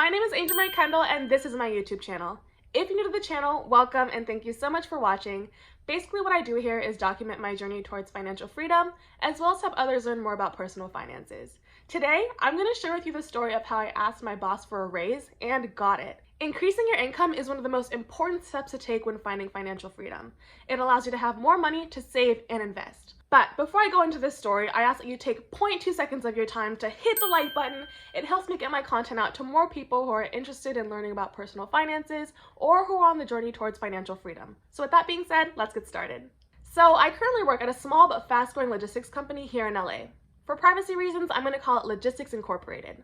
My name is Angel Marie Kendall and this is my YouTube channel. If you're new to the channel, welcome and thank you so much for watching. Basically what I do here is document my journey towards financial freedom, as well as help others learn more about personal finances. Today, I'm going to share with you the story of how I asked my boss for a raise and got it. Increasing your income is one of the most important steps to take when finding financial freedom. It allows you to have more money to save and invest. But before I go into this story, I ask that you take 0.2 seconds of your time to hit the like button. It helps me get my content out to more people who are interested in learning about personal finances or who are on the journey towards financial freedom. So with that being said, let's get started. So I currently work at a small but fast-growing logistics company here in LA. For privacy reasons, I'm going to call it Logistics Incorporated.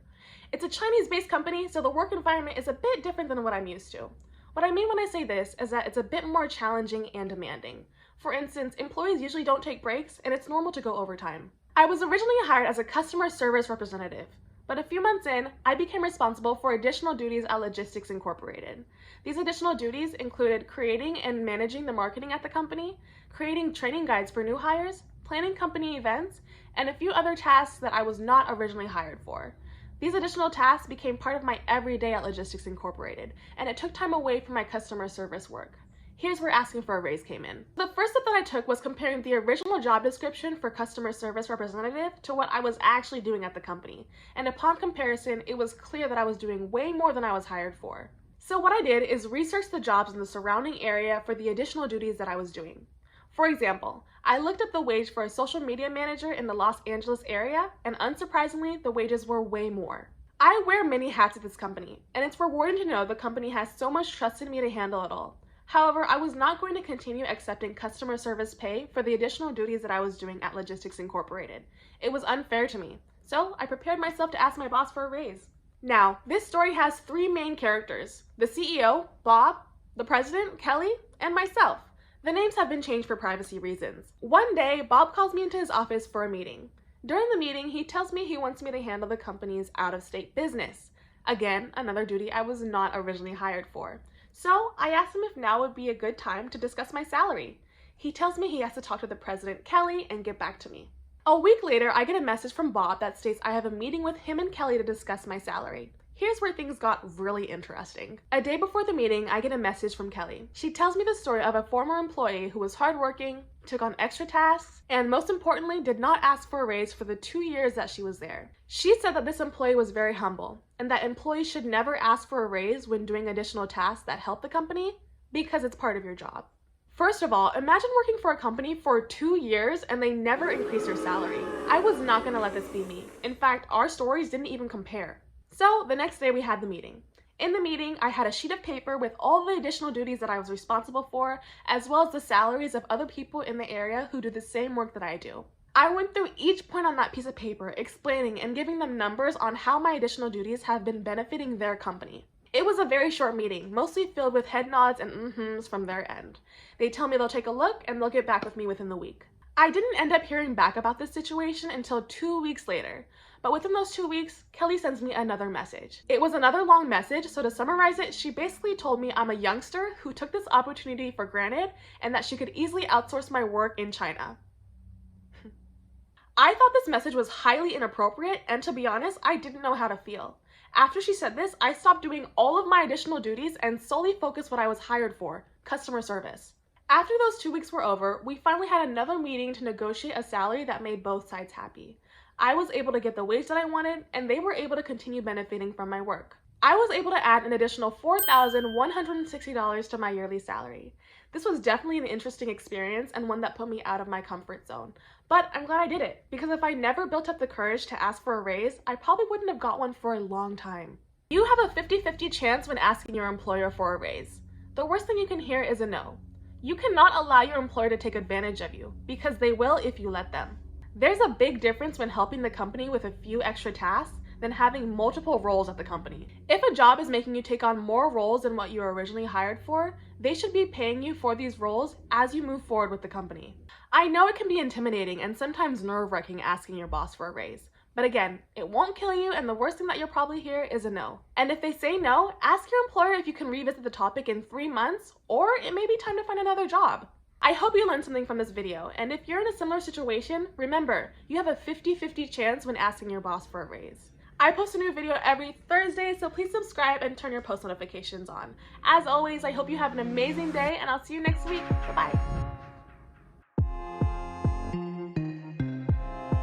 It's a Chinese-based company, so the work environment is a bit different than what I'm used to. What I mean when I say this is that it's a bit more challenging and demanding. For instance, employees usually don't take breaks, and it's normal to go overtime. I was originally hired as a customer service representative, but a few months in, I became responsible for additional duties at Logistics Incorporated. These additional duties included creating and managing the marketing at the company, creating training guides for new hires, planning company events, and a few other tasks that I was not originally hired for. These additional tasks became part of my everyday at Logistics Incorporated, and it took time away from my customer service work. Here's where asking for a raise came in. The first step that I took was comparing the original job description for customer service representative to what I was actually doing at the company. And upon comparison, it was clear that I was doing way more than I was hired for. So what I did is research the jobs in the surrounding area for the additional duties that I was doing. For example, I looked up the wage for a social media manager in the Los Angeles area, and unsurprisingly, the wages were way more. I wear many hats at this company, and it's rewarding to know the company has so much trust in me to handle it all. However, I was not going to continue accepting customer service pay for the additional duties that I was doing at Logistics Incorporated. It was unfair to me, so I prepared myself to ask my boss for a raise. Now, this story has three main characters: the CEO, Bob, the president, Kelly, and myself. The names have been changed for privacy reasons. One day, Bob calls me into his office for a meeting. During the meeting, he tells me he wants me to handle the company's out-of-state business. Again, another duty I was not originally hired for. So I asked him if now would be a good time to discuss my salary. He tells me he has to talk to the president, Kelly, and get back to me. A week later, I get a message from Bob that states I have a meeting with him and Kelly to discuss my salary. Here's where things got really interesting. A day before the meeting, I get a message from Kelly. She tells me the story of a former employee who was hardworking, took on extra tasks, and most importantly, did not ask for a raise for the 2 years that she was there. She said that this employee was very humble, and that employees should never ask for a raise when doing additional tasks that help the company, because it's part of your job. First of all, imagine working for a company for 2 years and they never increase your salary. I was not gonna let this be me. In fact, our stories didn't even compare. So the next day we had the meeting. In the meeting, I had a sheet of paper with all the additional duties that I was responsible for, as well as the salaries of other people in the area who do the same work that I do. I went through each point on that piece of paper, explaining and giving them numbers on how my additional duties have been benefiting their company. It was a very short meeting, mostly filled with head nods and mm-hms from their end. They tell me they'll take a look and they'll get back with me within the week. I didn't end up hearing back about this situation until 2 weeks later. But within those 2 weeks, Kelly sends me another message. It was another long message, so to summarize it, she basically told me I'm a youngster who took this opportunity for granted and that she could easily outsource my work in China. I thought this message was highly inappropriate, and to be honest, I didn't know how to feel. After she said this, I stopped doing all of my additional duties and solely focused what I was hired for, customer service. After those 2 weeks were over, we finally had another meeting to negotiate a salary that made both sides happy. I was able to get the wage that I wanted, and they were able to continue benefiting from my work. I was able to add an additional $4,160 to my yearly salary. This was definitely an interesting experience and one that put me out of my comfort zone. But I'm glad I did it, because if I never built up the courage to ask for a raise, I probably wouldn't have got one for a long time. You have a 50-50 chance when asking your employer for a raise. The worst thing you can hear is a no. You cannot allow your employer to take advantage of you, because they will if you let them. There's a big difference when helping the company with a few extra tasks than having multiple roles at the company. If a job is making you take on more roles than what you were originally hired for, they should be paying you for these roles as you move forward with the company. I know it can be intimidating and sometimes nerve-wracking asking your boss for a raise, but again, it won't kill you, and the worst thing that you'll probably hear is a no. And if they say no, ask your employer if you can revisit the topic in 3 months, or it may be time to find another job. I hope you learned something from this video, and if you're in a similar situation, remember, you have a 50-50 chance when asking your boss for a raise. I post a new video every Thursday, so please subscribe and turn your post notifications on. As always, I hope you have an amazing day, and I'll see you next week. Bye-bye.